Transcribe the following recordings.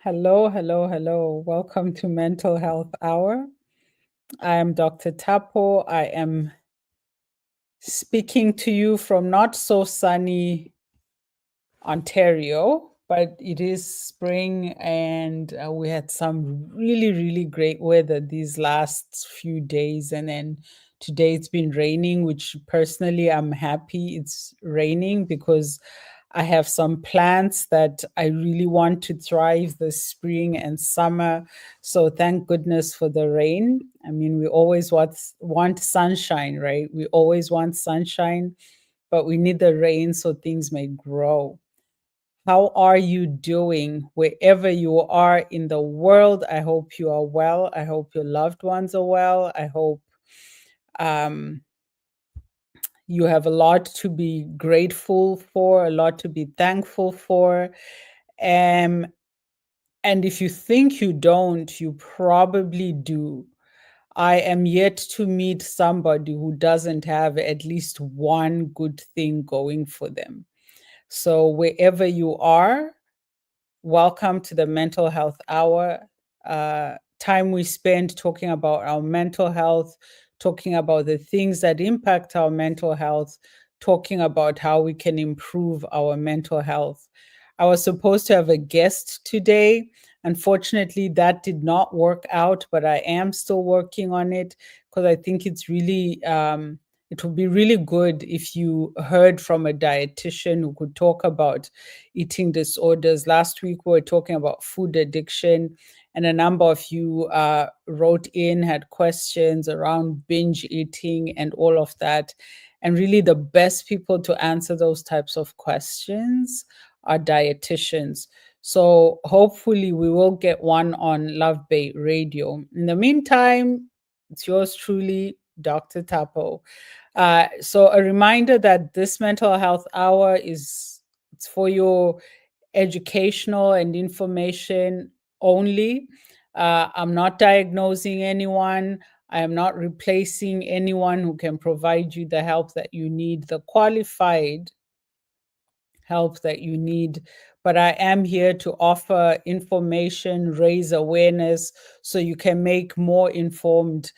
Hello, hello, hello. Welcome to Mental Health Hour. I am Dr. Tapo. I am speaking to you from not so sunny Ontario, but it is spring and we had some really, really great weather these last few days. And then today it's been raining, which personally I'm happy it's raining because I have some plants that I really want to thrive this spring and summer. So thank goodness for the rain. I mean, we always want sunshine, right? We always want sunshine, but we need the rain so things may grow. How are you doing wherever you are in the world? I hope you are well. I hope your loved ones are well. I hope um, you have a lot to be grateful for, a lot to be thankful for. Um, and if you think you don't, you probably do. I am yet to meet somebody who doesn't have at least one good thing going for them. So, wherever you are, welcome to the Mental Health Hour. Time we spend talking about our mental health, talking about the things that impact our mental health, talking about how we can improve our mental health. I was supposed to have a guest today. Unfortunately, that did not work out, but I am still working on it because I think it would be really good if you heard from a dietitian who could talk about eating disorders. Last week, we were talking about food addiction, and a number of you wrote in, had questions around binge eating and all of that. And really, the best people to answer those types of questions are dietitians. So hopefully, we will get one on Love Bait Radio. In the meantime, it's yours truly, Dr. Tapo. So a reminder that this mental health hour it's for your educational and information only. I'm not diagnosing anyone. I am not replacing anyone who can provide you the help that you need, the qualified help that you need. But I am here to offer information, raise awareness, so you can make more informed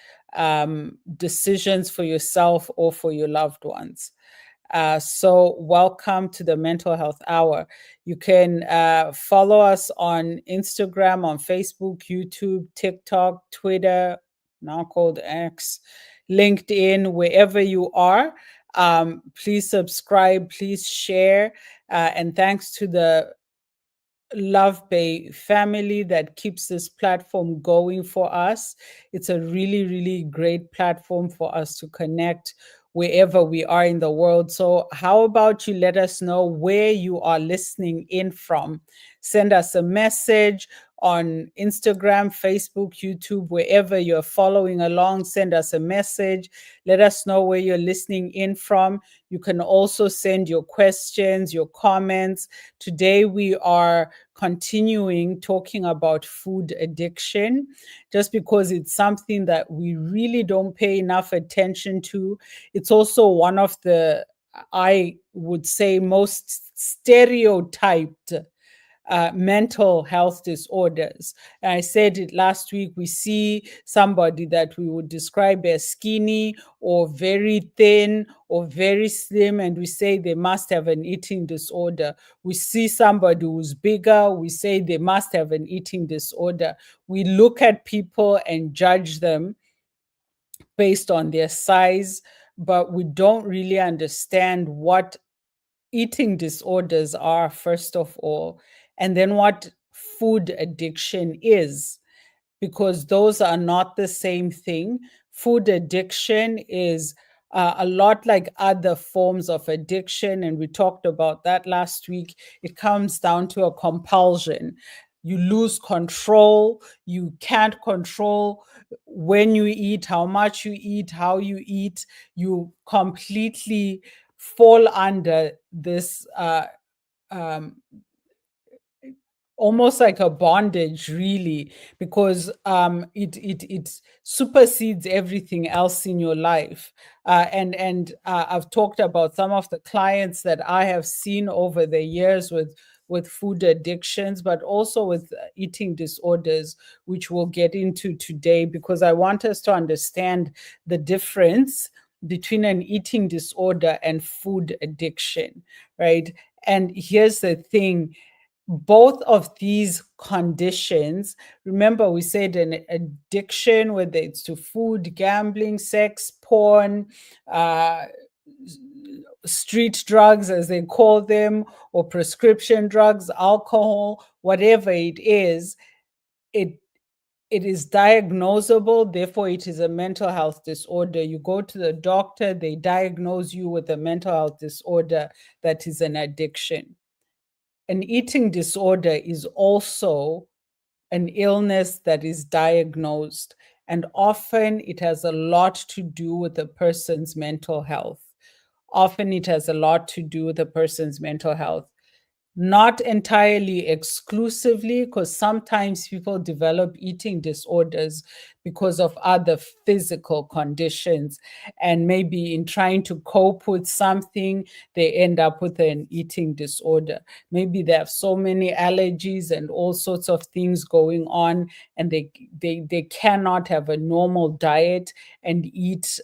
decisions for yourself or for your loved ones. So, welcome to the Mental Health Hour. You can follow us on Instagram, on Facebook, YouTube, TikTok, Twitter, now called X, LinkedIn, wherever you are. Please subscribe, please share. And thanks to the Love Bay family that keeps this platform going for us. It's a really, really great platform for us to connect wherever we are in the world. So, how about you let us know where you are listening in from? Send us a message on Instagram, Facebook, YouTube, wherever you're following along. Send us a message. Let us know where you're listening in from. You can also send your questions, your comments. Today, we are continuing talking about food addiction, just because it's something that we really don't pay enough attention to. It's also one of the, I would say, most stereotyped mental health disorders. And I said it last week. We see somebody that we would describe as skinny or very thin or very slim, and we say they must have an eating disorder. We see somebody who's bigger, we say they must have an eating disorder. We look at people and judge them based on their size, but we don't really understand what eating disorders are, first of all, and then what food addiction is, because those are not the same thing. Food addiction is a lot like other forms of addiction, and we talked about that last week. It comes down to a compulsion. You lose control. You can't control when you eat, how much you eat, how you eat. You completely fall under this um, almost like a bondage, really, because it supersedes everything else in your life. And I've talked about some of the clients that I have seen over the years with with food addictions, but also with eating disorders, which we'll get into today, because I want us to understand the difference between an eating disorder and food addiction, right? And here's the thing, both of these conditions, remember we said an addiction, whether it's to food, gambling, sex, porn, uh, street drugs as they call them, or prescription drugs, alcohol, whatever it it is diagnosable, therefore it is a mental health disorder. You go to the doctor, they diagnose you with a mental health disorder that is an addiction. An eating disorder is also an illness that is diagnosed, and often it has a lot to do with a person's mental health. Often it has a lot to do with a person's mental health. Not entirely exclusively, because sometimes people develop eating disorders because of other physical conditions. And maybe in trying to cope with something, they end up with an eating disorder. Maybe they have so many allergies and all sorts of things going on, and they cannot have a normal diet and eat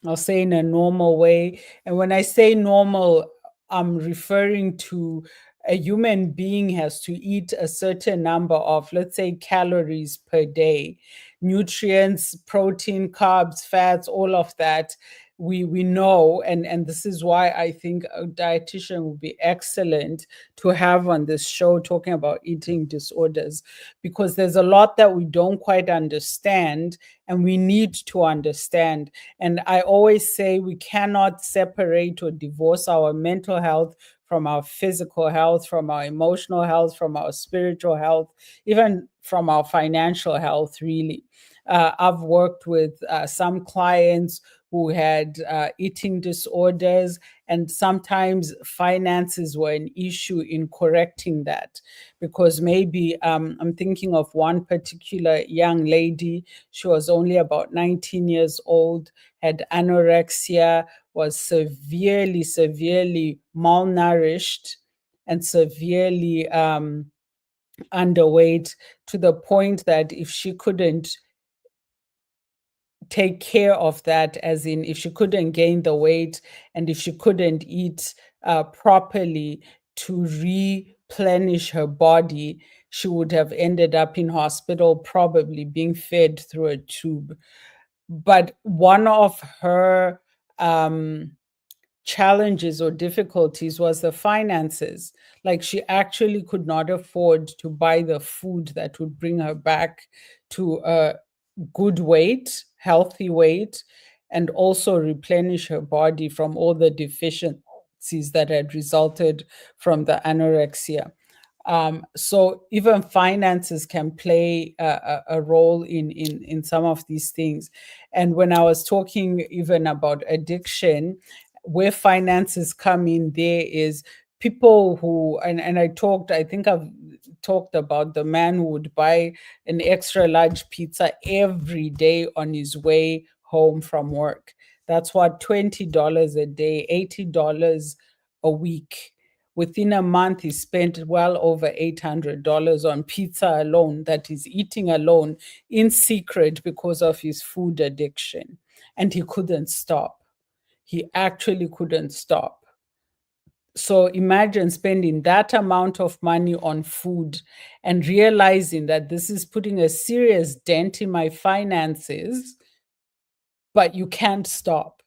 I'll say in a normal way. And when I say normal, I'm referring to a human being has to eat a certain number of, let's say, calories per day, nutrients, protein, carbs, fats, all of that. We know, and this is why I think a dietitian would be excellent to have on this show talking about eating disorders, because there's a lot that we don't quite understand and we need to understand. And I always say we cannot separate or divorce our mental health from our physical health, from our emotional health, from our spiritual health, even from our financial health, really. I've worked with some clients who had eating disorders, and sometimes finances were an issue in correcting that. Because maybe I'm thinking of one particular young lady, she was only about 19 years old, had anorexia, was severely, severely malnourished, and severely underweight, to the point that if she couldn't take care of that, as in if she couldn't gain the weight and if she couldn't eat properly to replenish her body, she would have ended up in hospital, probably being fed through a tube. But one of her challenges or difficulties was the finances. Like, she actually could not afford to buy the food that would bring her back to a good weight, healthy weight, and also replenish her body from all the deficiencies that had resulted from the anorexia. So even finances can play a role in some of these things. And when I was talking even about addiction, where finances come in, there is people who, and I think I've talked about the man who would buy an extra large pizza every day on his way home from work. That's what, $20 a day, $80 a week. Within a month, he spent well over $800 on pizza alone, that he's eating alone in secret because of his food addiction. And he couldn't stop. He actually couldn't stop. So imagine spending that amount of money on food and realizing that this is putting a serious dent in my finances, but you can't stop.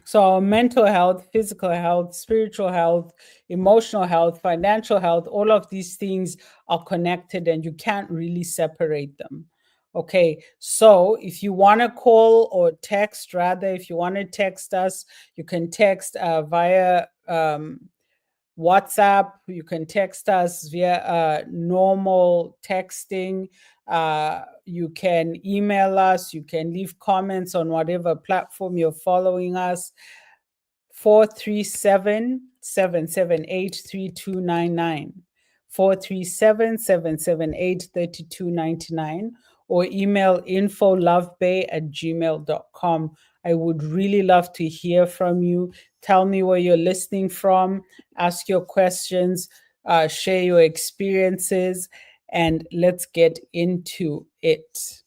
So our mental health, physical health, spiritual health, emotional health, financial health, all of these things are connected and you can't really separate them. Okay, so if you want to call or text, rather, if you want to text us, you can text via WhatsApp. You can text us via normal texting. You can email us. You can leave comments on whatever platform you're following us. 437-778-3299. 437-778-3299. or email infolovebay@gmail.com. I would really love to hear from you. Tell me where you're listening from, ask your questions, share your experiences, and let's get into it.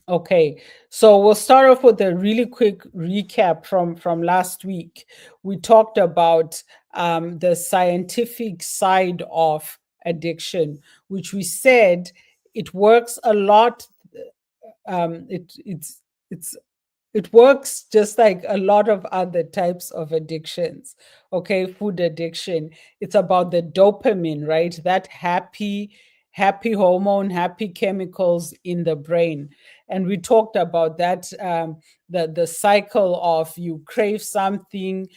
Okay, so we'll start off with a really quick recap from last week. We talked about the scientific side of addiction, which we said it works a lot. It's it works just like a lot of other types of addictions. Okay, food addiction, it's about the dopamine, right? That happy hormone, happy chemicals in the brain. And we talked about that, the cycle of you crave something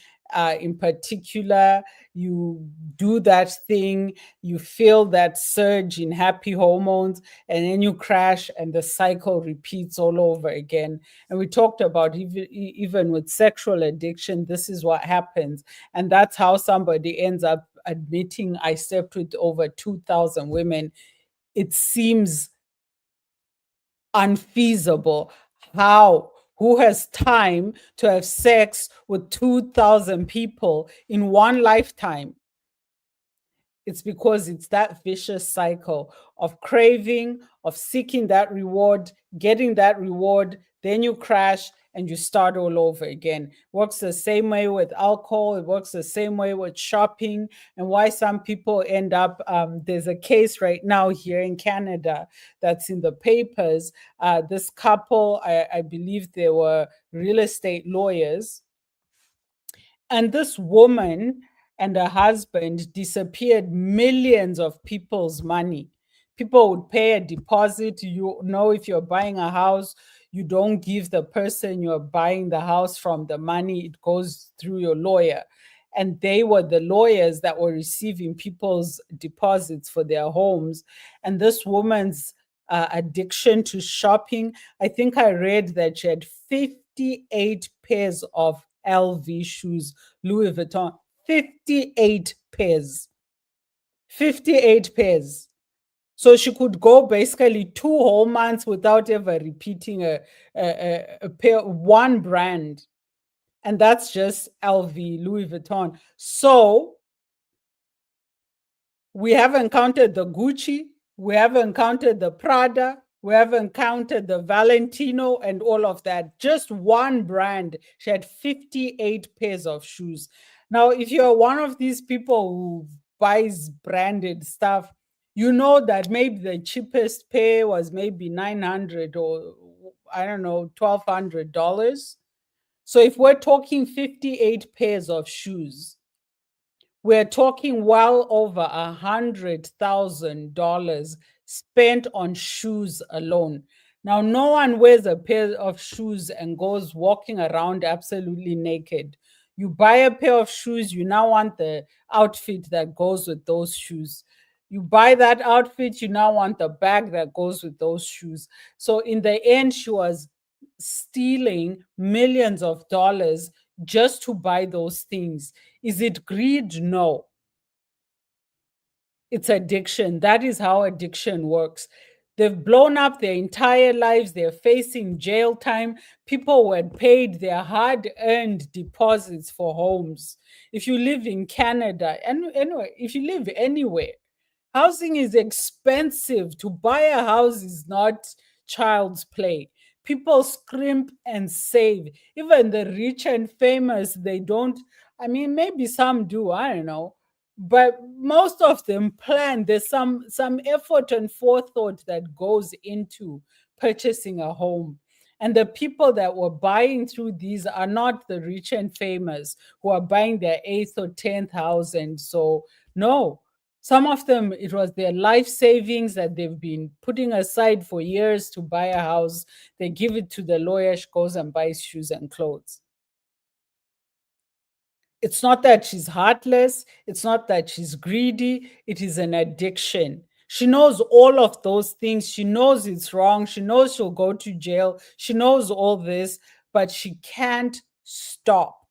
in particular, you do that thing, you feel that surge in happy hormones, and then you crash and the cycle repeats all over again. And we talked about even with sexual addiction, this is what happens. And that's how somebody ends up admitting, I slept with over 2,000 women. It seems unfeasible. How? Who has time to have sex with 2,000 people in one lifetime? It's because it's that vicious cycle of craving, of seeking that reward, getting that reward, then you crash and you start all over again. Works the same way with alcohol, it works the same way with shopping, and why some people end up. There's a case right now here in Canada that's in the papers. This couple, I believe they were real estate lawyers, and this woman and her husband disappeared millions of people's money. People would pay a deposit. You know, if you're buying a house, you don't give the person you're buying the house from the money, it goes through your lawyer. And they were the lawyers that were receiving people's deposits for their homes. And this woman's addiction to shopping, I think I read that she had 58 pairs of LV shoes, Louis Vuitton, 58 pairs. 58 pairs. So she could go basically 2 whole months without ever repeating a pair, one brand. And that's just LV, Louis Vuitton. So we haven't counted the Gucci, we haven't counted the Prada, we haven't counted the Valentino and all of that. Just one brand. She had 58 pairs of shoes. Now, if you're one of these people who buys branded stuff, you know that maybe the cheapest pair was maybe 900 or I don't know, $1,200. So if we're talking 58 pairs of shoes, we're talking well over $100,000 spent on shoes alone. Now, no one wears a pair of shoes and goes walking around absolutely naked. You buy a pair of shoes, you now want the outfit that goes with those shoes. You buy that outfit, you now want the bag that goes with those shoes. So, in the end, she was stealing millions of dollars just to buy those things. Is it greed? No. It's addiction. That is how addiction works. They've blown up their entire lives. They're facing jail time. People who had paid their hard earned deposits for homes. If you live in Canada, and anyway, if you live anywhere, housing is expensive. To buy a house is not child's play. People scrimp and save. Even the rich and famous, they don't. I mean, maybe some do, I don't know. But most of them plan. There's some effort and forethought that goes into purchasing a home. And the people that were buying through these are not the rich and famous who are buying their eighth or 10th house. And so, no, some of them, it was their life savings that they've been putting aside for years to buy a house. They give it to the lawyer, she goes and buys shoes and clothes. It's not that she's heartless, it's not that she's greedy, it is an addiction. She knows all of those things. She knows it's wrong. She knows she'll go to jail. She knows all this, but she can't stop.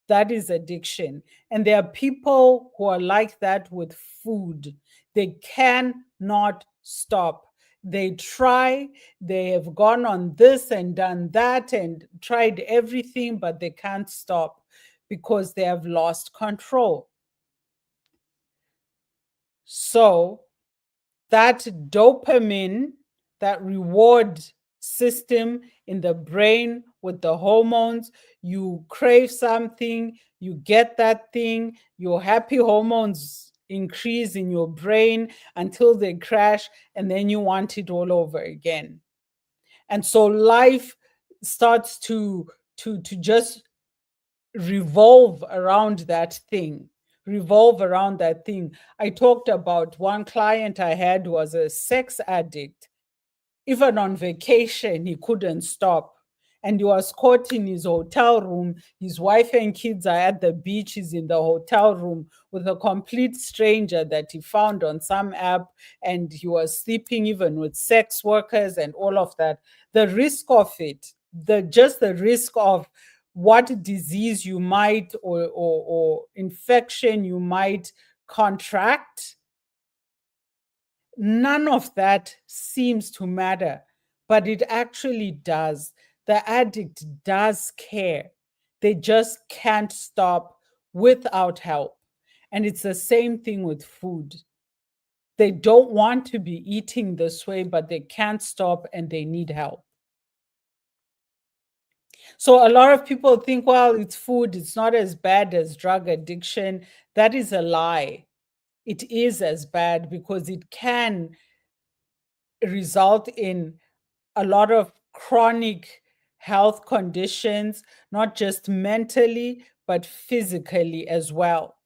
That is addiction. And there are people who are like that with food. They cannot stop. They try, they have gone on this and done that and tried everything, but they can't stop because they have lost control. So that dopamine, that reward system in the brain with the hormones, you crave something, you get that thing, your happy hormones increase in your brain until they crash, and then you want it all over again. And so life starts to just revolve around that thing, revolve around that thing. I talked about one client I had was a sex addict. Even on vacation, he couldn't stop. And he was caught in his hotel room. His wife and kids are at the beach. He's in the hotel room with a complete stranger that he found on some app. And he was sleeping even with sex workers and all of that. The risk of it, the risk of what disease you might or infection you might contract, none of that seems to matter, but it actually does. The addict does care. They just can't stop without help. And it's the same thing with food. They don't want to be eating this way, but they can't stop and they need help. So a lot of people think, well, it's food, it's not as bad as drug addiction. That is a lie. It is as bad because it can result in a lot of chronic health conditions, not just mentally, but physically as well.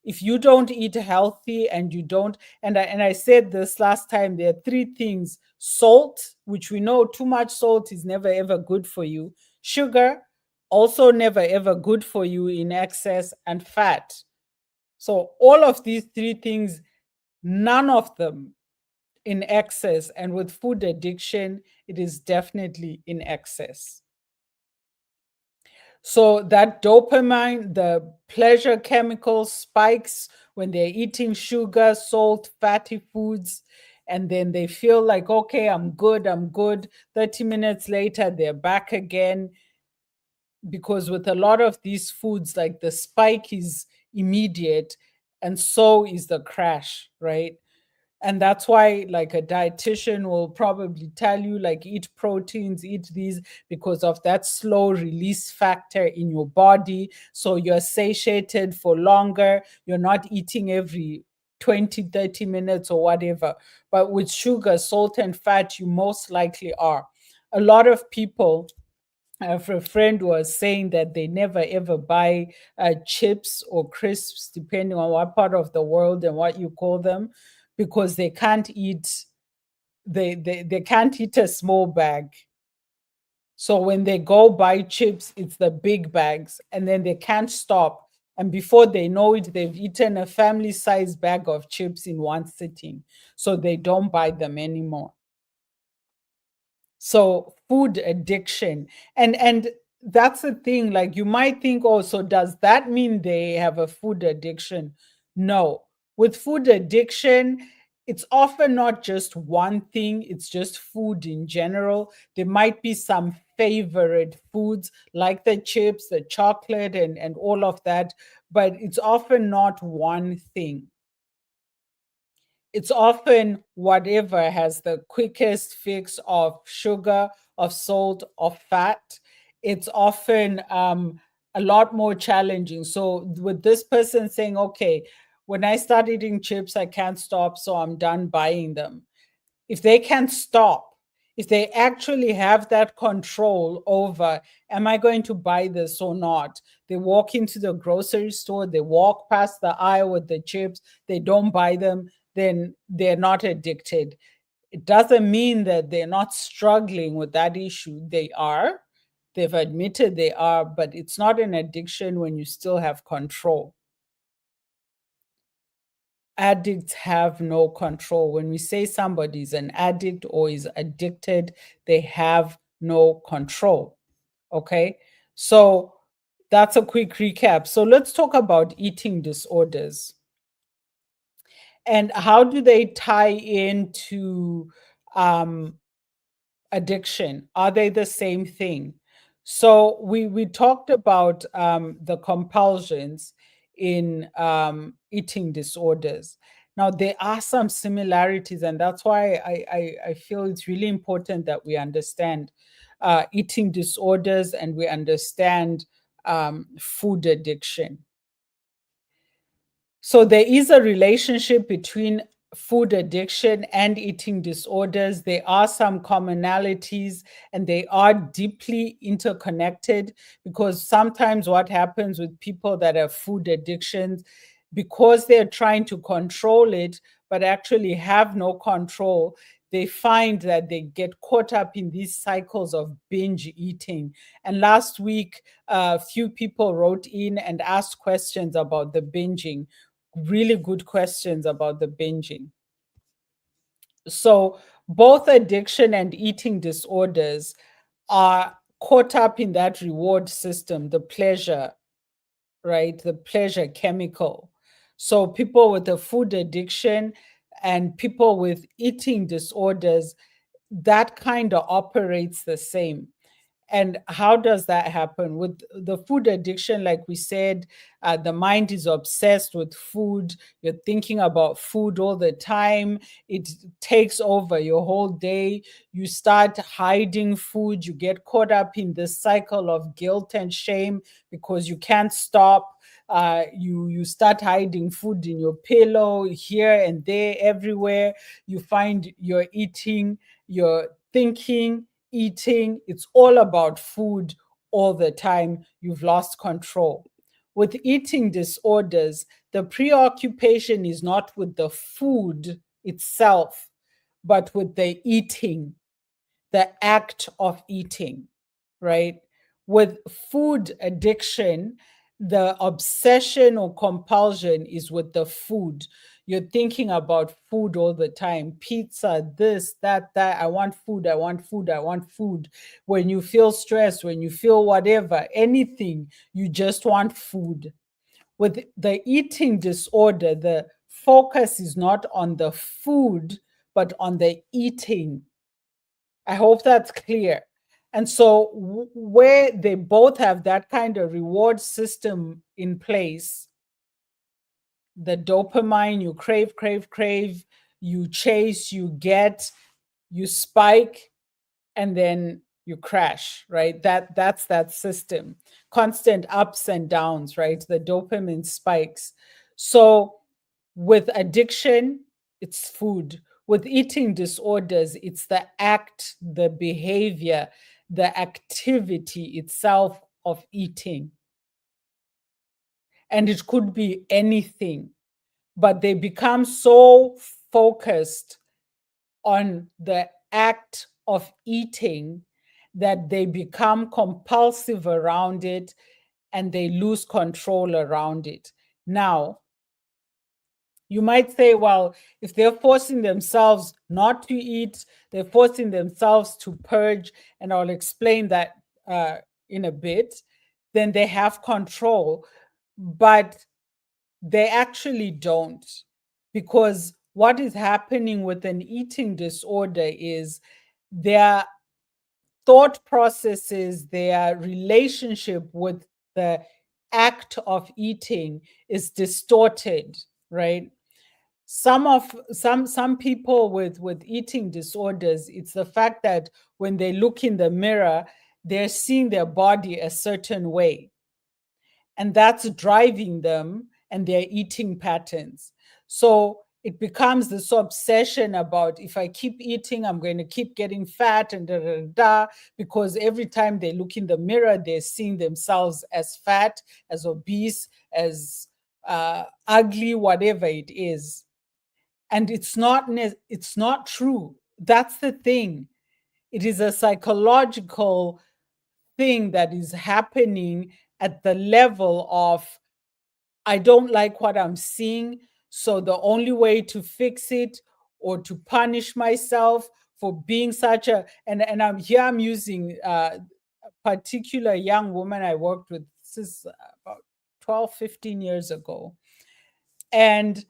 If you don't eat healthy and you don't, and I said this last time, there are three things: salt, which we know too much salt is never ever good for you, sugar, also never ever good for you in excess, and fat. So all of these three things, none of them in excess. And with food addiction, it is definitely in excess. So that dopamine, the pleasure chemical spikes when they're eating sugar, salt, fatty foods. And then they feel like, okay, I'm good, I'm good. 30 minutes later, they're back again. Because with a lot of these foods, like the spike is immediate, and so is the crash, right? And that's why like a dietitian will probably tell you like eat proteins, eat these, because of that slow release factor in your body, so you're satiated for longer, you're not eating every 20, 30 minutes or whatever. But with sugar, salt and fat, you most likely are. A lot of people, a friend was saying that they never ever buy chips or crisps, depending on what part of the world and what you call them, because they can't eat, they can't eat a small bag. So when they go buy chips, it's the big bags, and then they can't stop. And before they know it, they've eaten a family size bag of chips in one sitting. So they don't buy them anymore. So food addiction, and that's the thing, like you might think, oh, so does that mean they have a food addiction? No. With food addiction, it's often not just one thing, it's just food in general. There might be some favorite foods like the chips, the chocolate, and all of that, but it's often not one thing. It's often whatever has the quickest fix of sugar, of salt, of fat. It's often a lot more challenging. So, with this person saying, okay, when I start eating chips, I can't stop, so I'm done buying them. If they can stop, if they actually have that control over, am I going to buy this or not? They walk into the grocery store, they walk past the aisle with the chips, they don't buy them, then they're not addicted. It doesn't mean that they're not struggling with that issue. They are. They've admitted they are, but it's not an addiction when you still have control. Addicts have no control. When we say somebody's an addict or is addicted, they have no control. Okay. So that's a quick recap. So let's talk about eating disorders and how do they tie into um, addiction? Are they the same thing? So we talked about the compulsions in eating disorders. Now there are some similarities, and that's why I feel it's really important that we understand eating disorders and we understand food addiction. So there is a relationship between food addiction and eating disorders. There are some commonalities and they are deeply interconnected, because sometimes what happens with people that have food addictions, because they're trying to control it but actually have no control, they find that they get caught up in these cycles of binge eating. And last week, a few people wrote in and asked questions about the binging, really good questions about the binging. So, both addiction and eating disorders are caught up in that reward system, the pleasure, right? The pleasure chemical. So, people with a food addiction and people with eating disorders, that kind of operates the same. And how does that happen? With the food addiction, like we said, the mind is obsessed with food. You're thinking about food all the time. It takes over your whole day. You start hiding food. You get caught up in this cycle of guilt and shame because you can't stop. You start hiding food in your pillow, here and there, everywhere. You find you're eating, you're thinking, eating. It's all about food all the time. You've lost control. With eating disorders, the preoccupation is not with the food itself, but with the eating, the act of eating, right? With food addiction, the obsession or compulsion is with the food. You're thinking about food all the time. Pizza, this, that, that. I want food, I want food, I want food. When you feel stressed, when you feel whatever, anything, you just want food. With the eating disorder, the focus is not on the food, but on the eating. I hope that's clear. And so, where they both have that kind of reward system in place, the dopamine, you crave, crave, crave, you chase, you get, you spike, and then you crash, right? That's that system. Constant ups and downs, right? The dopamine spikes. So with addiction, it's food. With eating disorders, it's the act, the behavior, the activity itself of eating. And it could be anything, but they become so focused on the act of eating that they become compulsive around it and they lose control around it. Now, you might say, well, if they're forcing themselves not to eat, they're forcing themselves to purge, and I'll explain that in a bit, then they have control. But they actually don't, because what is happening with an eating disorder is their thought processes, their relationship with the act of eating is distorted, right? Some people with eating disorders, it's the fact that when they look in the mirror, they're seeing their body a certain way, and that's driving them and their eating patterns. So it becomes this obsession about, if I keep eating, I'm going to keep getting fat and da da da, da, because every time they look in the mirror, they're seeing themselves as fat, as obese, as ugly, whatever it is. And it's not true. That's the thing. It is a psychological thing that is happening at the level of, I don't like what I'm seeing. So the only way to fix it or to punish myself for being such a, and I'm using a particular young woman I worked with, this is about 12, 15 years ago. And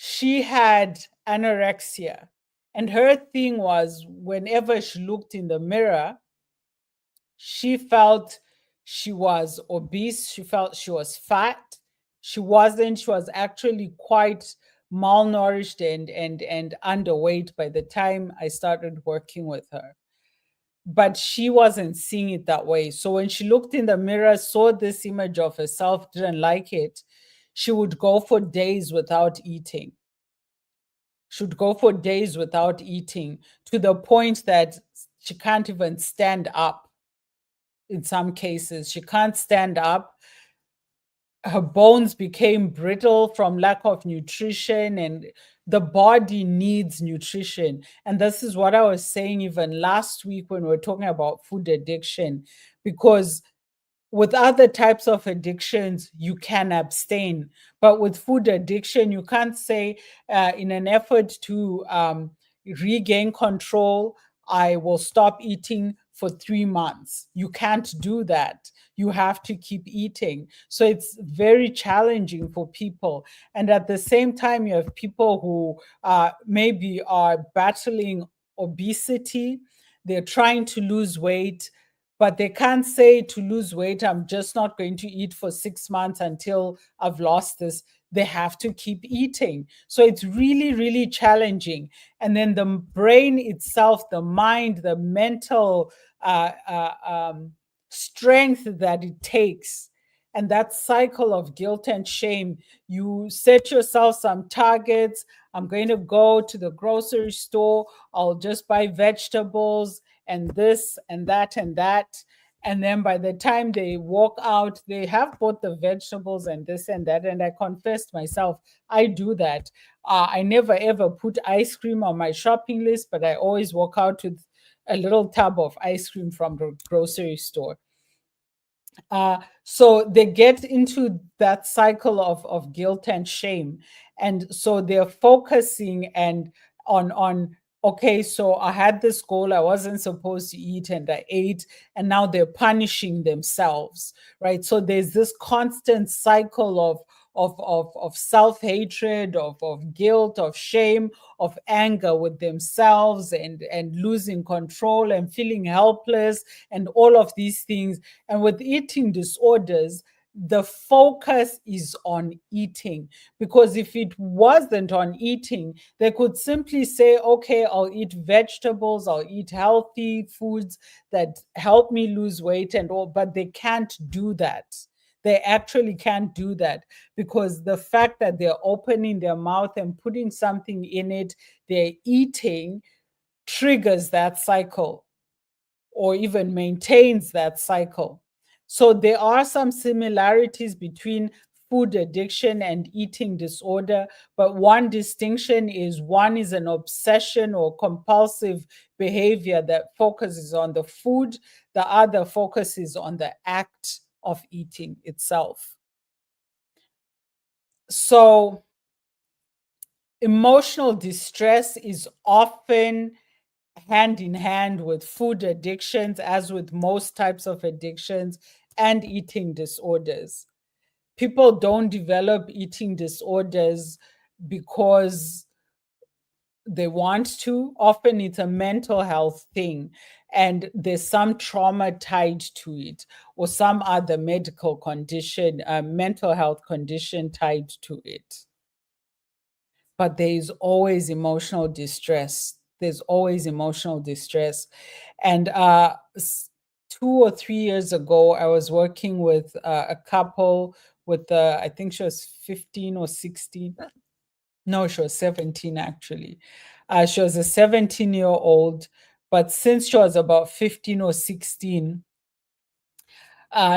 she had anorexia. And her thing was, whenever she looked in the mirror, she felt she was obese, she felt she was fat. She wasn't, she was actually quite malnourished and underweight by the time I started working with her. But she wasn't seeing it that way. So when she looked in the mirror, saw this image of herself, didn't like it, she would go for days without eating. Should go for days without eating, to the point that she can't even stand up. In some cases, she can't stand up. Her bones became brittle from lack of nutrition, and the body needs nutrition. And this is what I was saying even last week when we were talking about food addiction, because with other types of addictions, you can abstain. But with food addiction, you can't say, in an effort to regain control, I will stop eating for 3 months. You can't do that. You have to keep eating. So it's very challenging for people. And at the same time, you have people who maybe are battling obesity, they're trying to lose weight, but they can't say, to lose weight, I'm just not going to eat for 6 months until I've lost this. They have to keep eating. So it's really, really challenging. And then the brain itself, the mind, the mental uh, uh, um, strength that it takes, and that cycle of guilt and shame. You set yourself some targets. I'm going to go to the grocery store, I'll just buy vegetables and this and that and that. And then by the time they walk out, they have bought the vegetables and this and that. And I confessed myself, I do that. I never ever put ice cream on my shopping list, but I always walk out with a little tub of ice cream from the grocery store. So they get into that cycle of guilt and shame, and so they're focusing and on, okay, so I had this goal, I wasn't supposed to eat and I ate, and now they're punishing themselves, right? So there's this constant cycle of self-hatred, of guilt, of shame, of anger with themselves, and losing control and feeling helpless, and all of these things. And with eating disorders, the focus is on eating, because if it wasn't on eating, they could simply say, okay, I'll eat vegetables, I'll eat healthy foods that help me lose weight and all, but they can't do that. They actually can't do that, because the fact that they're opening their mouth and putting something in it, they're eating, triggers that cycle, or even maintains that cycle. So there are some similarities between food addiction and eating disorder, but one distinction is, one is an obsession or compulsive behavior that focuses on the food, the other focuses on the act of eating itself. So emotional distress is often hand in hand with food addictions, as with most types of addictions, and eating disorders. People don't develop eating disorders because they want to. Often it's a mental health thing, and there's some trauma tied to it, or some other medical condition, mental health condition tied to it. But there is always emotional distress. There's always emotional distress. And 2 or 3 years ago, I was working with a couple with, I think she was 15 or 16. No, she was 17 actually. She was a 17-year-old, but since she was about 15 or 16,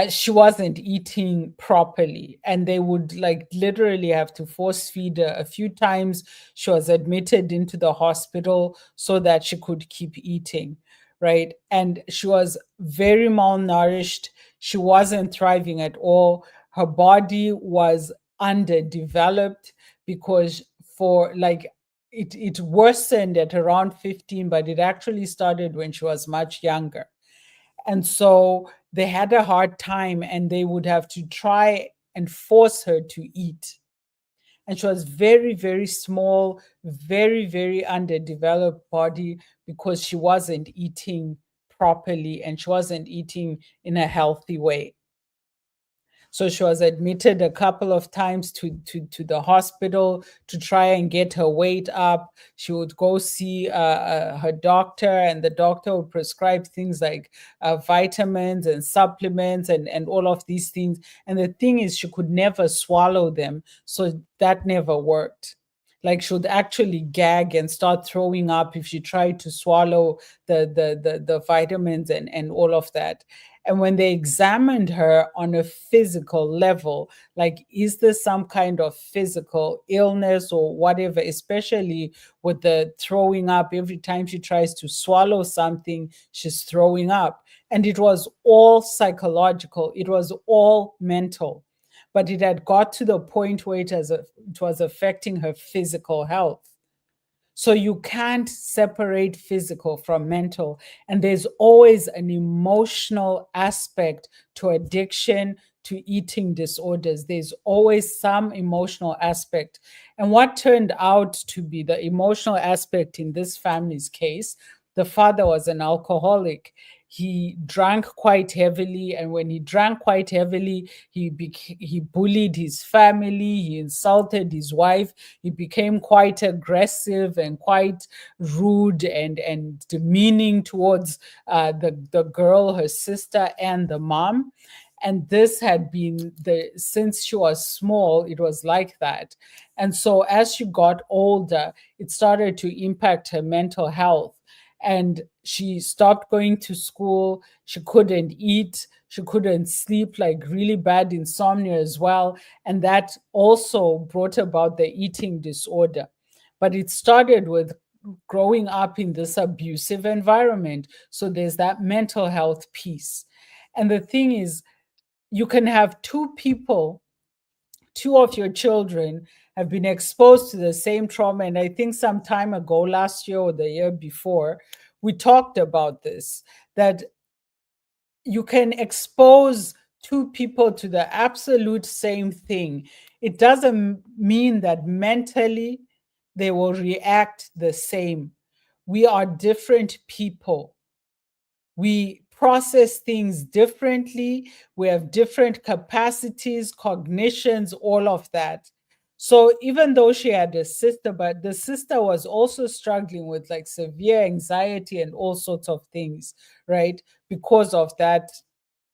she wasn't eating properly, and they would like literally have to force feed her a few times. She was admitted into the hospital so that she could keep eating, right? And she was very malnourished. She wasn't thriving at all. Her body was underdeveloped, because for like, it worsened at around 15, but it actually started when she was much younger. And so they had a hard time, and they would have to try and force her to eat. And she was very, very small, very, very underdeveloped body because she wasn't eating properly and she wasn't eating in a healthy way. So she was admitted a couple of times to the hospital to try and get her weight up. She would go see her doctor, and the doctor would prescribe things like vitamins and supplements and all of these things. And the thing is, she could never swallow them. So that never worked. Like she would actually gag and start throwing up if she tried to swallow the vitamins and all of that. And when they examined her on a physical level, like, is this some kind of physical illness or whatever, especially with the throwing up, every time she tries to swallow something, she's throwing up. And it was all psychological, it was all mental. But it had got to the point where it was affecting her physical health. So you can't separate physical from mental. And there's always an emotional aspect to addiction, to eating disorders. There's always some emotional aspect. And what turned out to be the emotional aspect in this family's case, the father was an alcoholic. He drank quite heavily, and when he drank quite heavily, he bullied his family, he insulted his wife, he became quite aggressive and quite rude and demeaning towards the girl, her sister, and the mom. And this had been since she was small, it was like that. And so as she got older, it started to impact her mental health. And she stopped going to school. She couldn't eat. She couldn't sleep, like really bad insomnia as well. And that also brought about the eating disorder. But it started with growing up in this abusive environment. So there's that mental health piece. And the thing is, you can have two people, two of your children have been exposed to the same trauma. And I think some time ago, last year or the year before, we talked about this, that you can expose two people to the absolute same thing. It doesn't mean that mentally they will react the same. We are different people. We process things differently. We have different capacities, cognitions, all of that. So even though she had a sister, but the sister was also struggling with like severe anxiety and all sorts of things, right? Because of that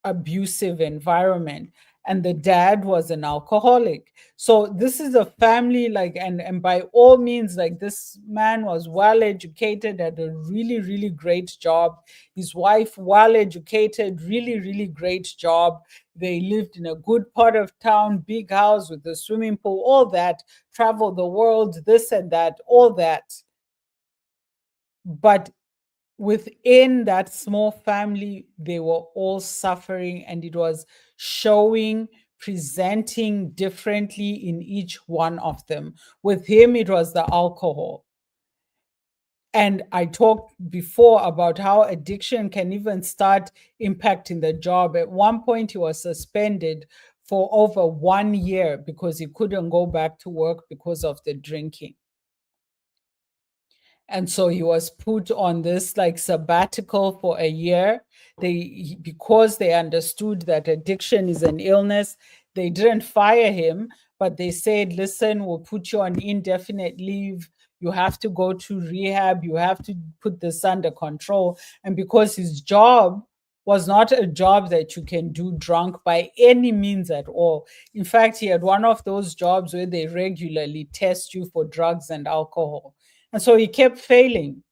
abusive environment. And the dad was an alcoholic. So this is a family, like, and by all means, like, this man was well educated, had a really, really great job. His wife, well educated, really, really great job. They lived in a good part of town, big house with a swimming pool, all that, travel the world, this and that, all that. But within that small family, they were all suffering, and it was showing, presenting differently in each one of them. With him, it was the alcohol. And I talked before about how addiction can even start impacting the job. At one point, he was suspended for over 1 year because he couldn't go back to work because of the drinking. And so he was put on this like sabbatical for a year. Because they understood that addiction is an illness, they didn't fire him, but they said, listen, we'll put you on indefinite leave. You have to go to rehab. You have to put this under control. And because his job was not a job that you can do drunk by any means at all. In fact, he had one of those jobs where they regularly test you for drugs and alcohol. And so he kept failing.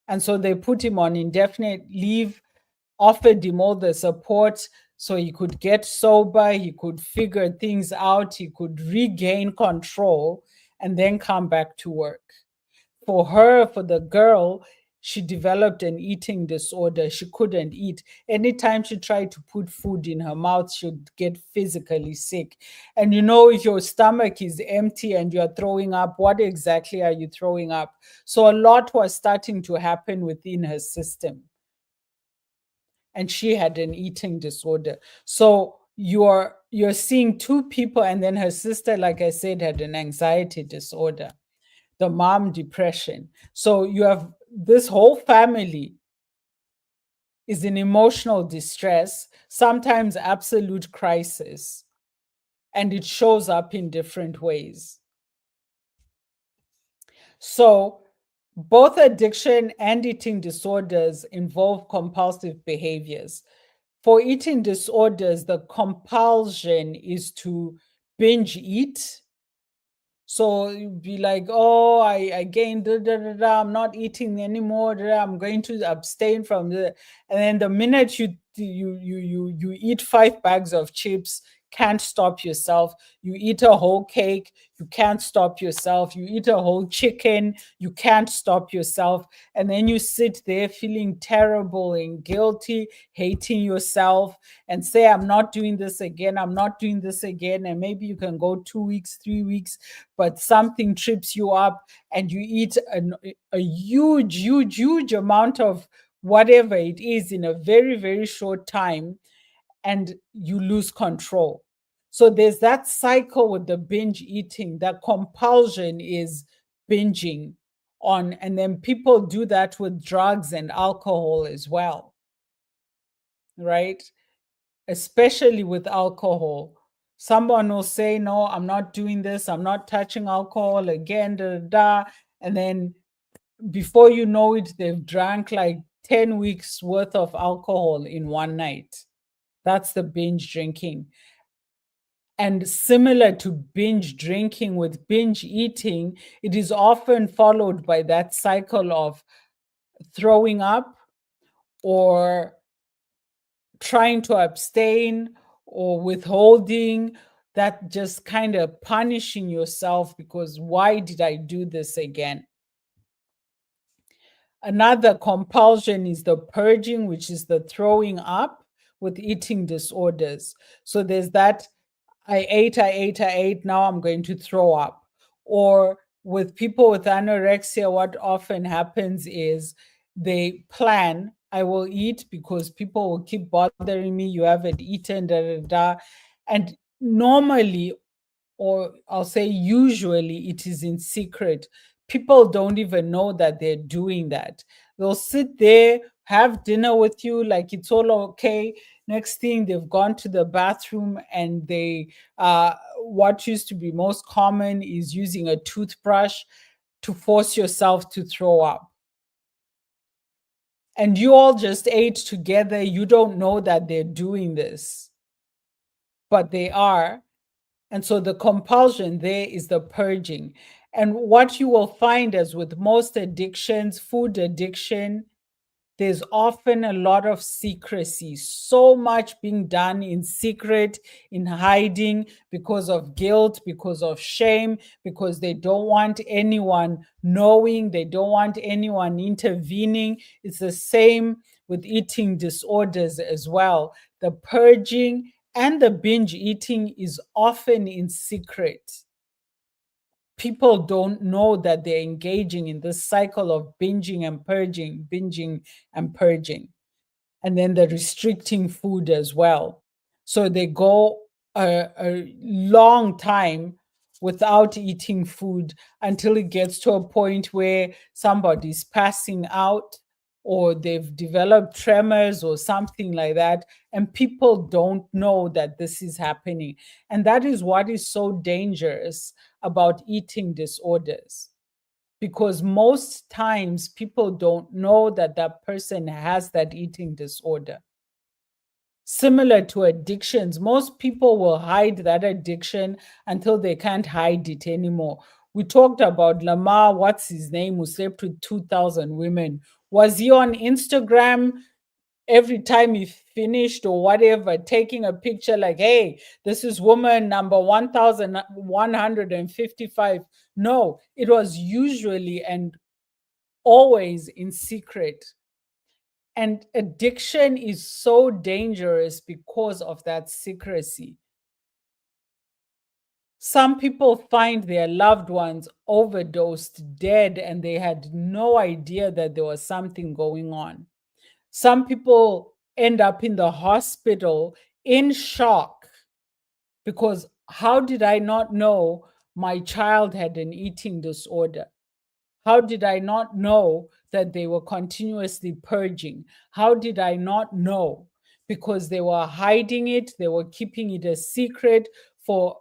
And so they put him on indefinite leave, offered him all the support so he could get sober, he could figure things out, he could regain control, and then come back to work. For her, for the girl, she developed an eating disorder. She couldn't eat. Anytime she tried to put food in her mouth, she'd get physically sick. And you know, if your stomach is empty and you're throwing up, what exactly are you throwing up? So a lot was starting to happen within her system. And she had an eating disorder. So you're seeing two people, and then her sister, like I said, had an anxiety disorder, the mom depression. So you have this whole family is in emotional distress, sometimes absolute crisis, and it shows up in different ways. So both addiction and eating disorders involve compulsive behaviors. For eating disorders, the compulsion is to binge eat. So you'd be like, oh, I gained, da, da, da, da, I'm not eating anymore. Da, da, I'm going to abstain from the. And then the minute you eat 5 bags of chips, can't stop yourself. You eat a whole cake, you can't stop yourself. You eat a whole chicken, you can't stop yourself. And then you sit there feeling terrible and guilty, hating yourself, and say, I'm not doing this again. I'm not doing this again. And maybe you can go 2 weeks, 3 weeks, but something trips you up and you eat a huge, huge, huge amount of whatever it is in a very, very short time, and you lose control. So there's that cycle with the binge eating, that compulsion is binging on. And then people do that with drugs and alcohol as well, right? Especially with alcohol. Someone will say, no, I'm not doing this, I'm not touching alcohol again, da, da, da. And then before you know it, they've drank like 10 weeks worth of alcohol in one night. That's the binge drinking. And similar to binge drinking with binge eating, it is often followed by that cycle of throwing up or trying to abstain or withholding, that just kind of punishing yourself because why did I do this again? Another compulsion is the purging, which is the throwing up with eating disorders. So there's that I ate, now I'm going to throw up. Or with people with anorexia, what often happens is they plan, I will eat because people will keep bothering me, you haven't eaten, da da da. And normally, or I'll say usually, it is in secret. People don't even know that they're doing that. They'll sit there, have dinner with you like it's all okay. Next thing, they've gone to the bathroom and what used to be most common is using a toothbrush to force yourself to throw up. And you all just ate together. You don't know that they're doing this, but they are. And so the compulsion there is the purging. And what you will find, as with most addictions, food addiction, there's often a lot of secrecy, so much being done in secret, in hiding, because of guilt, because of shame, because they don't want anyone knowing, they don't want anyone intervening. It's the same with eating disorders as well. The purging and the binge eating is often in secret. People don't know that they're engaging in this cycle of binging and purging, and then the restricting food as well. So they go a long time without eating food until it gets to a point where somebody's passing out or they've developed tremors or something like that. And people don't know that this is happening. And that is what is so dangerous about eating disorders, because most times people don't know that that person has that eating disorder. Similar to addictions, most people will hide that addiction until they can't hide it anymore. We talked about Lamar, what's his name, who slept with 2,000 women. Was he on Instagram every time he finished or whatever, taking a picture like, hey, this is woman number 1155? No, it was usually and always in secret. And addiction is so dangerous because of that secrecy. Some people find their loved ones overdosed, dead, and they had no idea that there was something going on. Some people end up in the hospital in shock Because how did I not know my child had an eating disorder? How did I not know that they were continuously purging? How did I not know? Because they were hiding it, they were keeping it a secret for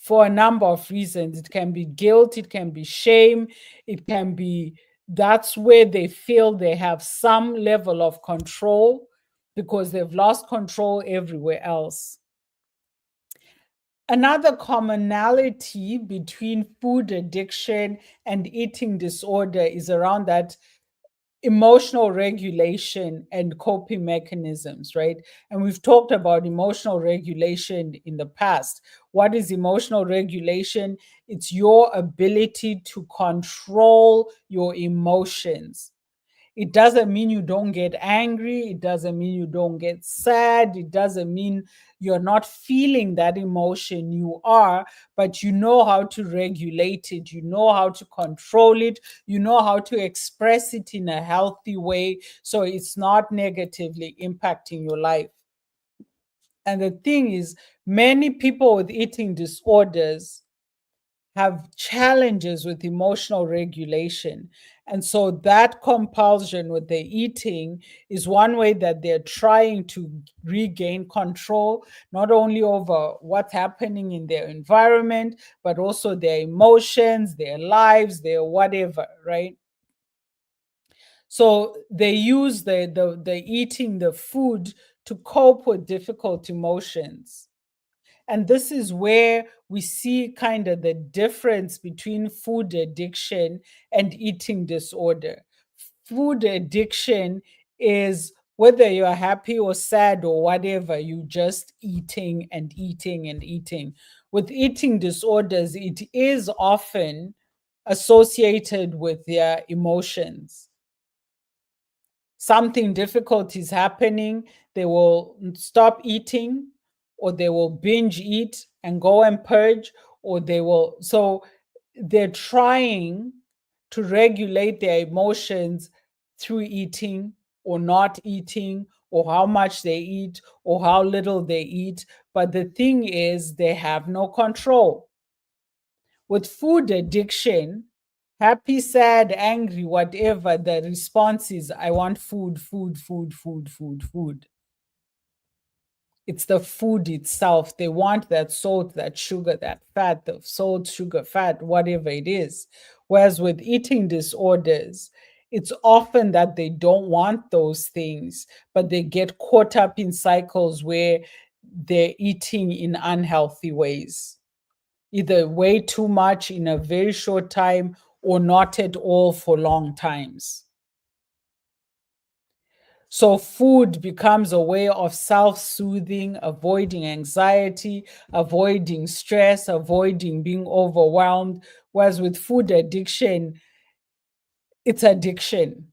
a number of reasons. It can be guilt, it can be shame, it can be that's where they feel they have some level of control because they've lost control everywhere else. Another commonality between food addiction and eating disorder is around that emotional regulation and coping mechanisms, right? And we've talked about emotional regulation in the past. What is emotional regulation? It's your ability to control your emotions. It doesn't mean you don't get angry. It doesn't mean you don't get sad. It doesn't mean you're not feeling that emotion. You are, but you know how to regulate it. You know how to control it. You know how to express it in a healthy way so it's not negatively impacting your life. And the thing is, many people with eating disorders have challenges with emotional regulation. And so that compulsion with the eating is one way that they're trying to regain control, not only over what's happening in their environment, but also their emotions, their lives, their whatever, right? So they use the eating the food to cope with difficult emotions. And this is where we see kind of the difference between food addiction and eating disorder. Food addiction is whether you're happy or sad or whatever, you just eating and eating and eating. With eating disorders, it is often associated with their emotions. Something difficult is happening, they will stop eating, or they will binge eat and go and purge, or they will. So they're trying to regulate their emotions through eating or not eating, or how much they eat or how little they eat. But the thing is, they have no control. With food addiction, happy, sad, angry, whatever, the response is I want food, food, food, food, food, food. It's the food itself. They want that salt, that sugar, that fat, the salt, sugar, fat, whatever it is. Whereas with eating disorders, it's often that they don't want those things, but they get caught up in cycles where they're eating in unhealthy ways, either way too much in a very short time or not at all for long times. So, food becomes a way of self soothing, avoiding anxiety, avoiding stress, avoiding being overwhelmed. Whereas with food addiction, it's addiction.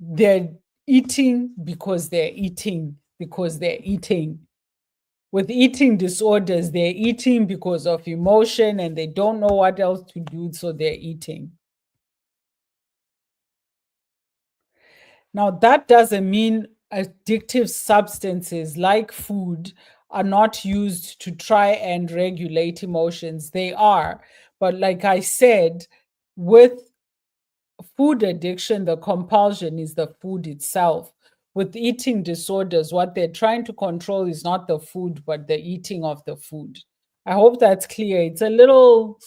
They're eating because they're eating because they're eating. With eating disorders, they're eating because of emotion and they don't know what else to do, so they're eating. Now, that doesn't mean addictive substances like food are not used to try and regulate emotions. They are. But like I said, with food addiction, the compulsion is the food itself. With eating disorders, what they're trying to control is not the food, but the eating of the food. I hope that's clear. It's a little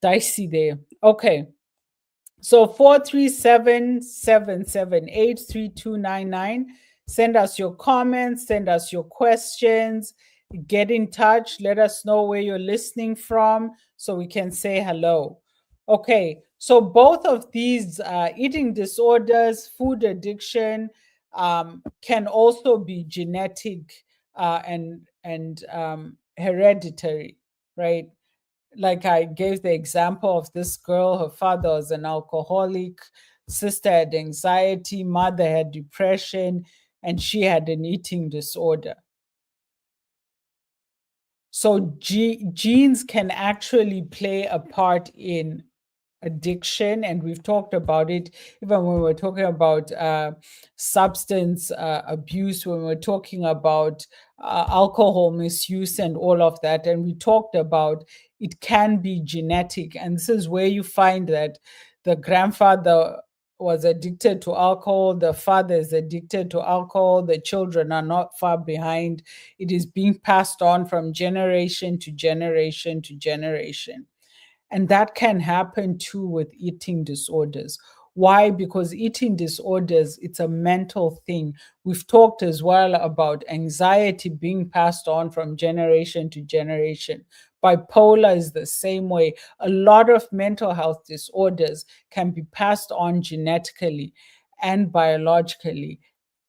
dicey there. Okay. So 437-778-3299. Send us your comments, send us your questions, get in touch, let us know where you're listening from so we can say hello. Okay, so both of these eating disorders, food addiction, can also be genetic and hereditary, right? Like I gave the example of this girl, her father was an alcoholic, sister had anxiety, mother had depression, and she had an eating disorder. So genes can actually play a part in addiction, and we've talked about it even when we're talking about substance abuse, when we're talking about alcohol misuse and all of that. And we talked about it can be genetic. And this is where you find that the grandfather was addicted to alcohol, the father is addicted to alcohol, the children are not far behind. It is being passed on from generation to generation to generation. And that can happen too with eating disorders. Why? Because eating disorders, it's a mental thing. We've talked as well about anxiety being passed on from generation to generation. Bipolar is the same way. A lot of mental health disorders can be passed on genetically and biologically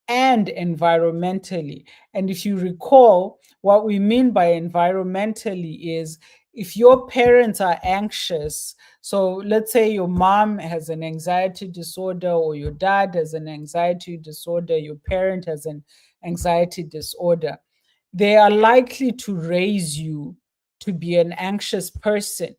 and environmentally. And if you recall, what we mean by environmentally is if your parents are anxious, so let's say your mom has an anxiety disorder, or your dad has an anxiety disorder, your parent has an anxiety disorder, they are likely to raise you to be an anxious person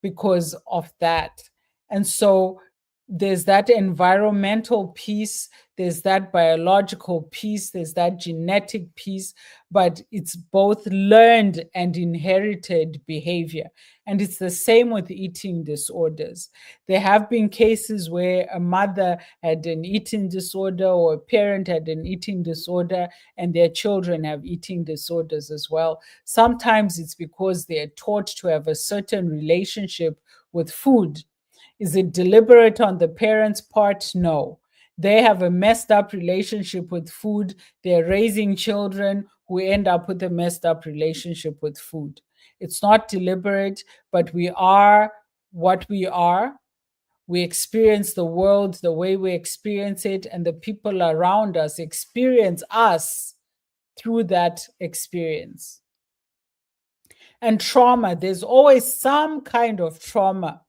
because of that. And so there's that environmental piece, there's that biological piece, there's that genetic piece, but it's both learned and inherited behavior. And it's the same with eating disorders. There have been cases where a mother had an eating disorder, or a parent had an eating disorder, and their children have eating disorders as well. Sometimes it's because they are taught to have a certain relationship with food. Is it deliberate on the parents' part? No. They have a messed up relationship with food. They're raising children who end up with a messed up relationship with food. It's not deliberate, but we are what we are. We experience the world the way we experience it, and the people around us experience us through that experience. And trauma, there's always some kind of trauma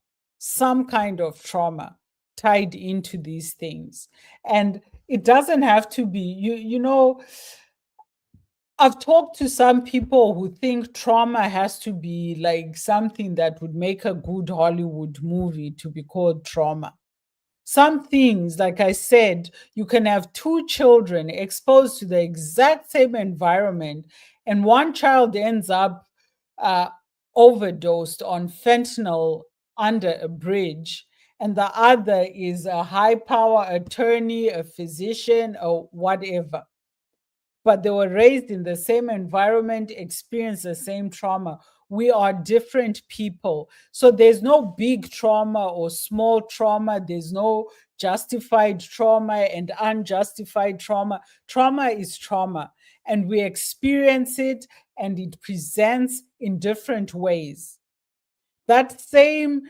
tied into these things. And it doesn't have to be, I've talked to some people who think trauma has to be like something that would make a good Hollywood movie to be called trauma. Some things, like I said, you can have two children exposed to the exact same environment, and one child ends up uh, overdosed on fentanyl under a bridge, and the other is a high power attorney, a physician, or whatever, but they were raised in the same environment, experienced the same trauma. We are different people. So there's no big trauma or small trauma. There's no justified trauma and unjustified trauma. Trauma is trauma, and we experience it, and it presents in different ways. That same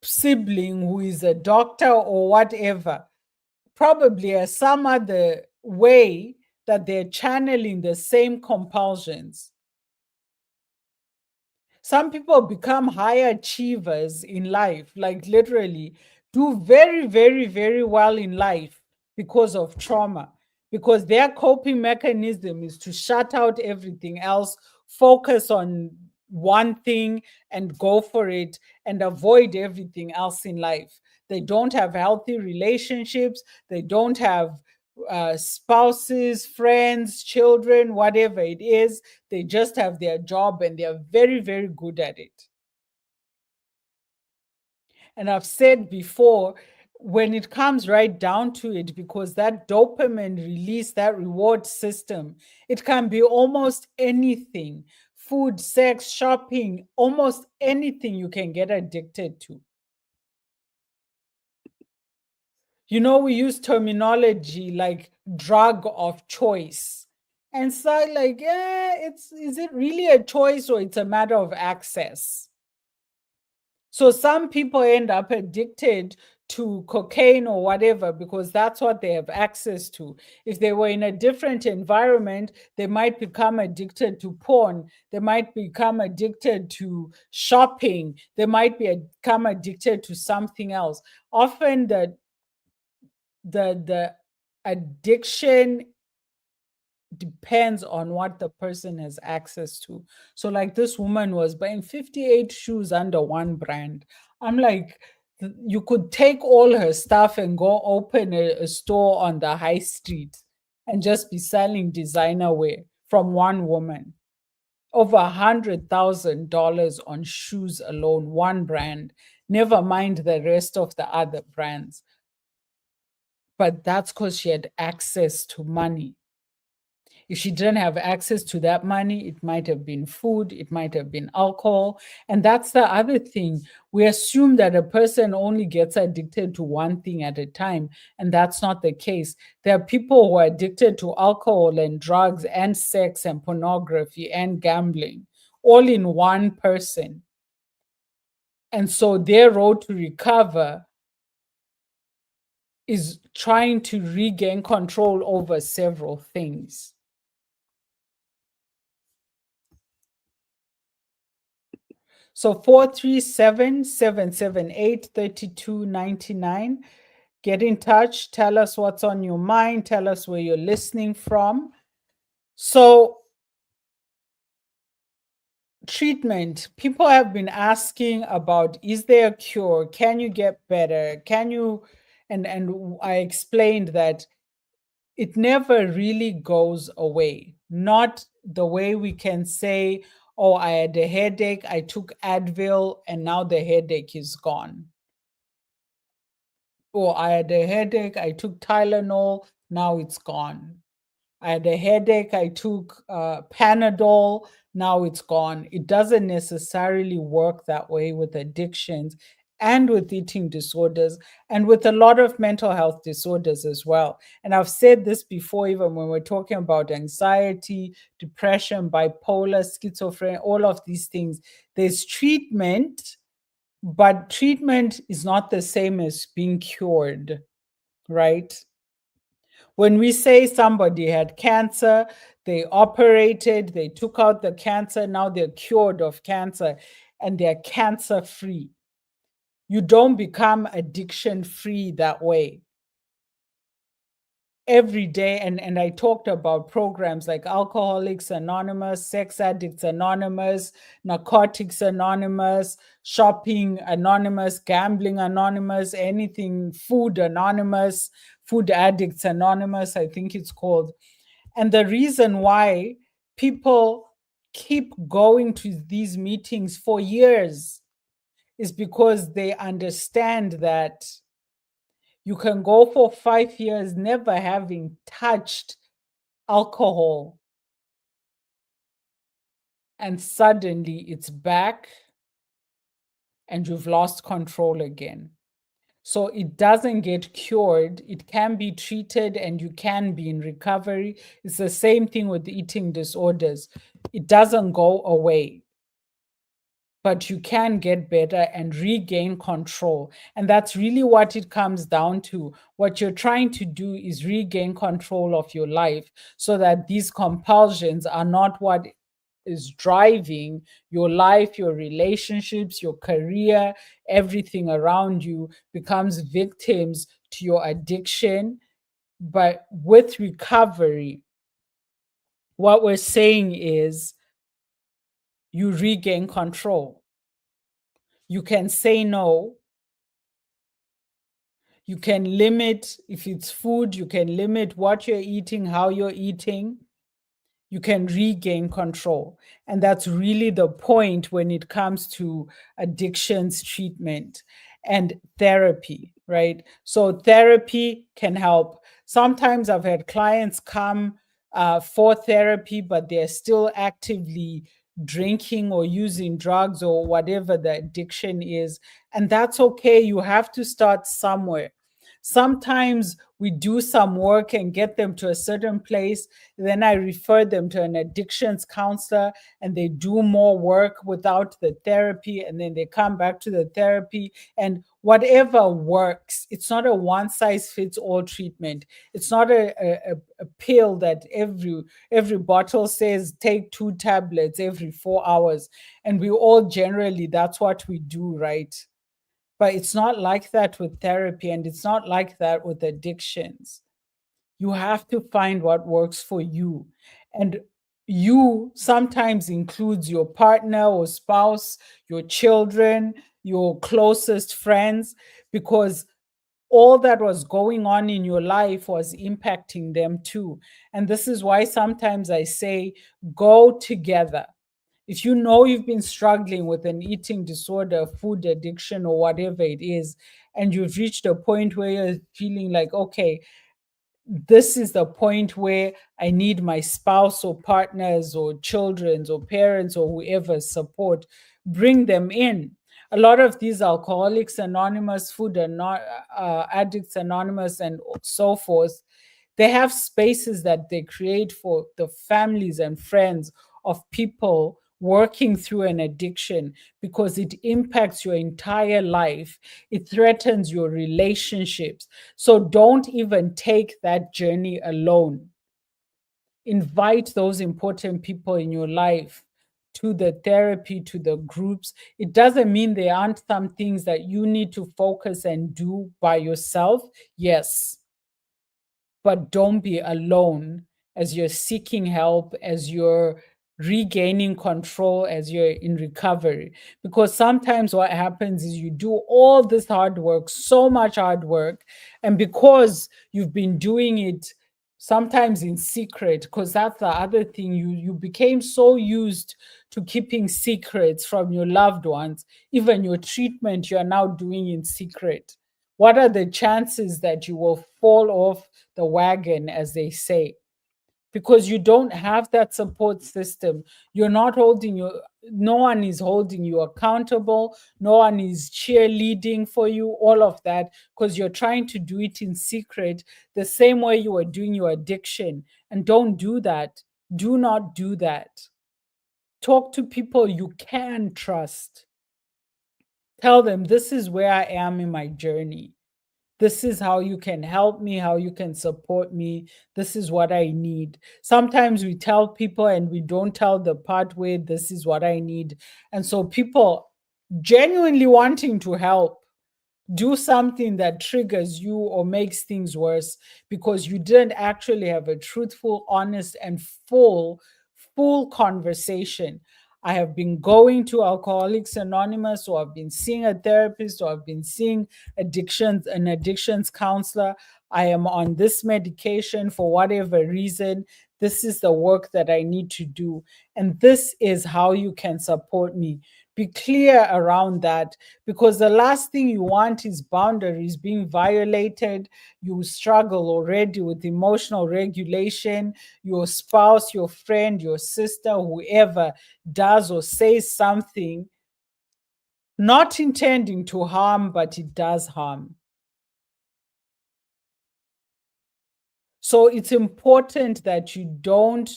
sibling who is a doctor or whatever probably has some other way that they're channeling the same compulsions. Some people become high achievers in life, like literally do very, very, very well in life because of trauma, because their coping mechanism is to shut out everything else, focus on one thing and go for it, and avoid everything else in life. They don't have healthy relationships, they don't have spouses, friends, children, whatever it is. They just have their job and they're very, very good at it. And I've said before, when it comes right down to it, because that dopamine release, that reward system, it can be almost anything: food, sex, shopping, almost anything you can get addicted to. We use terminology like drug of choice. And so, like, is it really a choice, or it's a matter of access? So some people end up addicted to cocaine or whatever because that's what they have access to. If they were in a different environment, they might become addicted to porn. They might become addicted to shopping. They might become addicted to something else. Often the addiction depends on what the person has access to. So, like this woman was buying 58 shoes under one brand. I'm like, you could take all her stuff and go open a store on the high street and just be selling designer wear from one woman. Over $100,000 on shoes alone, one brand. Never mind the rest of the other brands. But that's because she had access to money. If she didn't have access to that money, it might have been food, it might have been alcohol. And that's the other thing. We assume that a person only gets addicted to one thing at a time, and that's not the case. There are people who are addicted to alcohol and drugs and sex and pornography and gambling, all in one person. And so their road to recover is trying to regain control over several things. So 437-778-3299. Get in touch. Tell us what's on your mind. Tell us where you're listening from. So, treatment. People have been asking about, is there a cure? Can you get better? Can you and I explained that it never really goes away. Not the way we can say, oh, I had a headache, I took Advil, and now the headache is gone. Or I had a headache, I took Tylenol, now it's gone. I had a headache, I took Panadol, now it's gone. It doesn't necessarily work that way with addictions and with eating disorders and with a lot of mental health disorders as well. And I've said this before, even when we're talking about anxiety, depression, bipolar, schizophrenia, all of these things, there's treatment, but treatment is not the same as being cured, right? When we say somebody had cancer, they operated, they took out the cancer, now they're cured of cancer and they're cancer free. You don't become addiction free that way. Every day, and I talked about programs like Alcoholics Anonymous, Sex Addicts Anonymous, Narcotics Anonymous, Shopping Anonymous, Gambling Anonymous, anything, Food Anonymous, Food Addicts Anonymous, I think it's called. And the reason why people keep going to these meetings for years is because they understand that you can go for 5 years never having touched alcohol, and suddenly it's back and you've lost control again. So it doesn't get cured. It can be treated and you can be in recovery. It's the same thing with eating disorders. It doesn't go away, but you can get better and regain control. And that's really what it comes down to. What you're trying to do is regain control of your life so that these compulsions are not what is driving your life, your relationships, your career, everything around you becomes victims to your addiction. But with recovery, what we're saying is you regain control. You can say no. You can limit, if it's food, you can limit what you're eating, how you're eating. You can regain control. And that's really the point when it comes to addictions treatment and therapy, right? So, therapy can help. Sometimes I've had clients come for therapy, but they're still actively drinking or using drugs or whatever the addiction is. And that's okay. You have to start somewhere. Sometimes we do some work and get them to a certain place. Then I refer them to an addictions counselor and they do more work without the therapy. And then they come back to the therapy and whatever works. It's not a one size fits all treatment. It's not a pill that every bottle says take 2 tablets every 4 hours. And we all generally, that's what we do, right? But it's not like that with therapy, and it's not like that with addictions. You have to find what works for you. And you sometimes includes your partner or spouse, your children, your closest friends, because all that was going on in your life was impacting them too. And this is why sometimes I say, go together. If you know you've been struggling with an eating disorder, food addiction, or whatever it is, and you've reached a point where you're feeling like, okay, this is the point where I need my spouse or partners or children's or parents or whoever's support, bring them in. A lot of these Alcoholics Anonymous, Addicts Anonymous, and so forth, they have spaces that they create for the families and friends of people working through an addiction, because it impacts your entire life. It threatens your relationships. So don't even take that journey alone. Invite those important people in your life to the therapy, to the groups. It doesn't mean there aren't some things that you need to focus and do by yourself. Yes, but don't be alone as you're seeking help, as you're regaining control, as you're in recovery. Because sometimes what happens is you do all this hard work, so much hard work, and because you've been doing it sometimes in secret, because that's the other thing, you became so used to keeping secrets from your loved ones. Even your treatment you're now doing in secret. What are the chances that you will fall off the wagon, as they say? Because you don't have that support system. You're not holding your, no one is holding you accountable. No one is cheerleading for you, all of that, because you're trying to do it in secret, the same way you are doing your addiction. And don't do that. Do not do that. Talk to people you can trust. Tell them, this is where I am in my journey. This is how you can help me, how you can support me. This is what I need. Sometimes we tell people and we don't tell the part where this is what I need. And so people genuinely wanting to help do something that triggers you or makes things worse, because you didn't actually have a truthful, honest, and full conversation. I have been going to Alcoholics Anonymous, or I've been seeing a therapist, or I've been seeing an addictions counselor. I am on this medication for whatever reason. This is the work that I need to do. And this is how you can support me. Be clear around that, because the last thing you want is boundaries being violated. You struggle already with emotional regulation. Your spouse, your friend, your sister, whoever does or says something not intending to harm, but it does harm. So it's important that you don't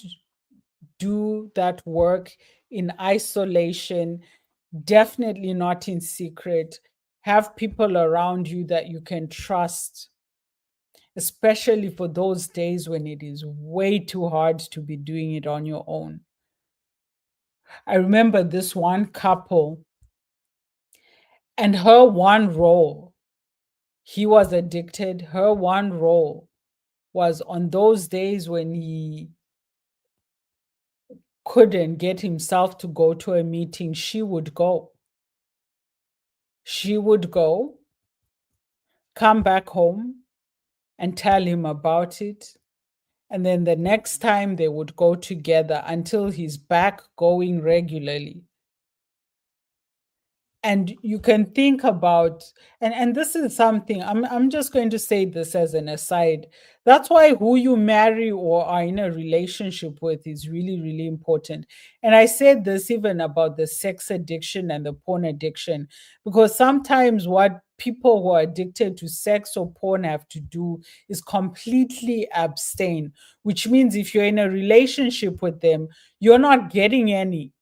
do that work in isolation, definitely not in secret. Have people around you that you can trust, especially for those days when it is way too hard to be doing it on your own. I remember this one couple, and her one role, he was addicted. Her one role was on those days when he couldn't get himself to go to a meeting, she would go. She would go, come back home, and tell him about it. And then the next time they would go together until he's back going regularly. And you can think about, and this is something, I'm just going to say this as an aside. That's why who you marry or are in a relationship with is really, really important. And I said this even about the sex addiction and the porn addiction, because sometimes what people who are addicted to sex or porn have to do is completely abstain, which means if you're in a relationship with them, you're not getting any,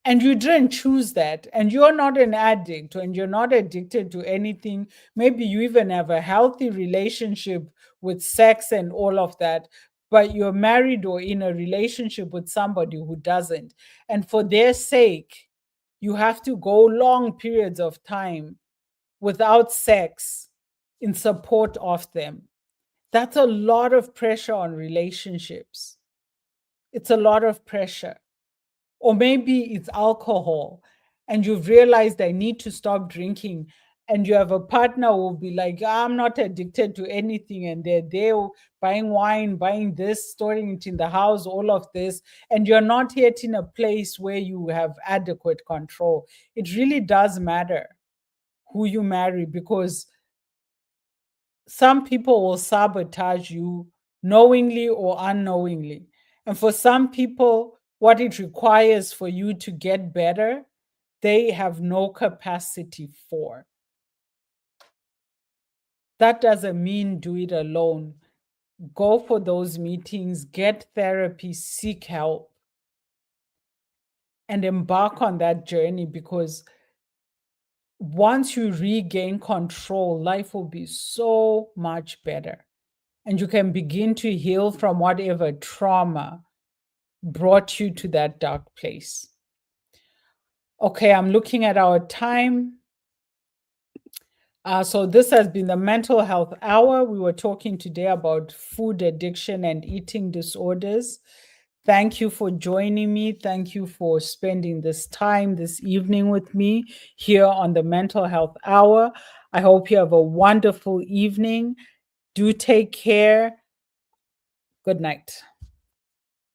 and you didn't choose that, and you're not an addict, and you're not addicted to anything. Maybe you even have a healthy relationship with sex and all of that, but you're married or in a relationship with somebody who doesn't, and for their sake you have to go long periods of time without sex in support of them. That's a lot of pressure on relationships. It's a lot of pressure. Or maybe it's alcohol and you've realized I need to stop drinking. And you have a partner who will be like, I'm not addicted to anything. And they're there buying wine, buying this, storing it in the house, all of this. And you're not yet in a place where you have adequate control. It really does matter who you marry, because some people will sabotage you knowingly or unknowingly. And for some people, what it requires for you to get better, they have no capacity for. That doesn't mean do it alone. Go for those meetings, get therapy, seek help, and embark on that journey, because once you regain control, life will be so much better. And you can begin to heal from whatever trauma brought you to that dark place. Okay, I'm looking at our time. So, this has been the Mental Health Hour. We were talking today about food addiction and eating disorders. Thank you for joining me. Thank you for spending this time this evening with me here on the Mental Health Hour. I hope you have a wonderful evening. Do take care. Good night.